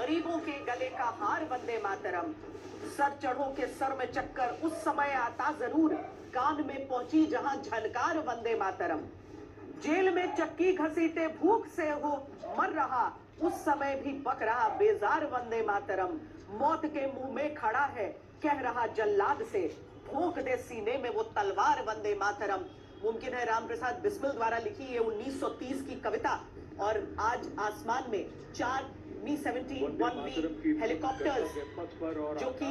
गरीबों के गले का हार वंदे मातरम। सर चढ़ों के सर में चक्कर उस समय आता जरूर, कान में पहुंची जहां झनकार वंदे मातरम। जेल में चक्की घसीटे भूख से हो मर रहा, उस समय भी बक रहा बेजार वंदे मातरम। मौत के मुंह में खड़ा है कह रहा जल्लाद से, भोंक दे सीने में वो तलवार वंदे मातरम। मुमकिन है रामप्रसाद बिस्मिल द्वारा लिखी ये 1930 की कविता, और आज आसमान में 4 Mi-17 हेलीकॉप्टर्स जो कि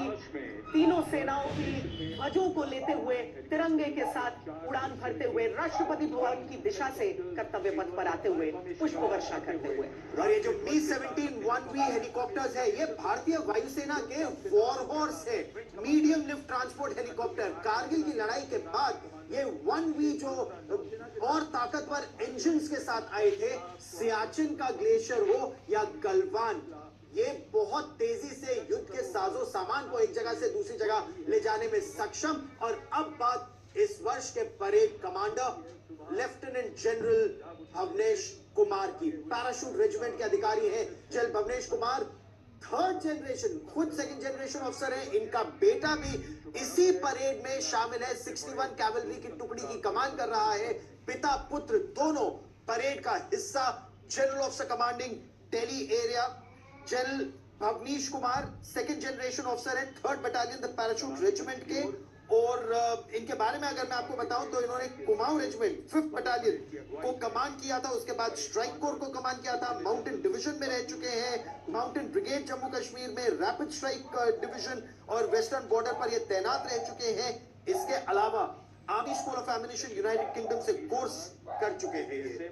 तीनों सेनाओं की ध्वजों को लेते हुए तिरंगे के साथ उड़ान भरते हुए राष्ट्रपति भवन की दिशा से कर्तव्य पथ पर आते हुए पुष्प वर्षा करते हुए। और ये जो Mi-17 1V हेलीकॉप्टर्स है, ये भारतीय वायुसेना के वॉर हॉर्स है, medium lift transport helicopter. Kargil की लड़ाई के बाद ये 1V जो और ताकतवर इंजन्स के साथ आए थे, सियाचिन का ग्लेशियर हो या गलवान, ये बहुत तेजी से युद्ध के साजो सामान को एक जगह से दूसरी जगह ले जाने में सक्षम। और अब बात इस वर्ष के parade commander lieutenant general Bhavnesh Kumar की। पैराशूट रेजिमेंट के अधिकारी हैं general Bhavnesh Kumar, third generation, खुद सेकंड जनरेशन ऑफिसर है। इनका बेटा भी इसी परेड में शामिल है, 61 कैवलरी की टुकड़ी की कमान कर रहा है। पिता पुत्र दोनों परेड का हिस्सा। General officer commanding Delhi area general Bhavnish Kumar second generation officer है, 3rd battalion the parachute regiment के। और इनके बारे में अगर मैं आपको बताऊं तो इन्होंने कुमाऊं रेजिमेंट 5th बटालियन को कमान किया था, उसके बाद स्ट्राइक कोर को कमान किया था, माउंटेन डिवीजन में रह चुके हैं, माउंटेन ब्रिगेड जम्मू कश्मीर में, रैपिड स्ट्राइक डिवीजन और वेस्टर्न बॉर्डर पर ये तैनात रह चुके हैं। इसके अलावा army school of ammunition United Kingdom से कोर्स कर चुके हैं।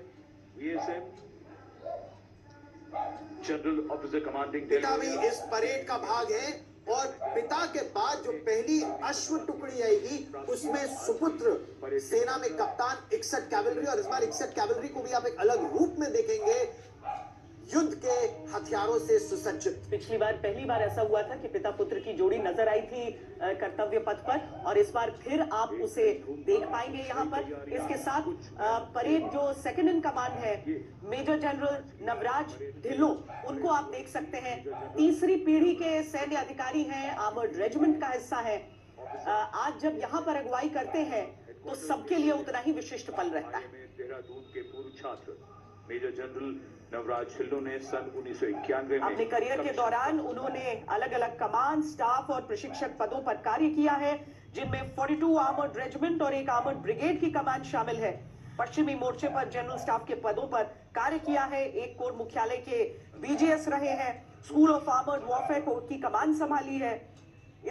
जनरल ऑफिसर कमांडिंग पिता भी इस परेड का भाग है, और पिता के बाद जो पहली अश्व टुकड़ी आएगी उसमें सुपुत्र सेना में कप्तान 61 कैवलरी, और इस बार 61 कैवलरी को भी आप एक अलग रूप में देखेंगे, युद्ध के हथियारों से सुसज्जित। पिछली बार पहली बार ऐसा हुआ था कि पिता पुत्र की जोड़ी नजर आई थी कर्तव्य पथ पर, और इस बार फिर आप उसे देख पाएंगे यहाँ पर। इसके साथ परेड जो सेकंड इन कमांड है मेजर जनरल नवराज ढिल्लों, उनको आप देख सकते हैं। तीसरी पीढ़ी के सैन्य अधिकारी हैं, आर्मर्ड रेजिमेंट का हिस्सा है। आज जब यहाँ पर अगुवाई करते हैं तो सबके लिए उतना ही विशिष्ट पल रहता है। देहरादून के पूर्व छात्र मेजर जनरल नवराज ढिल्लों ने सन 1991 में अपने करियर के दौरान उन्होंने अलग अलग कमान, स्टाफ और प्रशिक्षक पदों पर कार्य किया है, जिनमें 42 आर्मर्ड रेजिमेंट और एक आर्मर्ड ब्रिगेड की कमान शामिल है। पश्चिमी मोर्चे पर जनरल स्टाफ के पदों पर कार्य किया है, एक कोर मुख्यालय के BGS रहे हैं, स्कूल ऑफ आर्मर्ड वॉरफेयर की कमान संभाली है।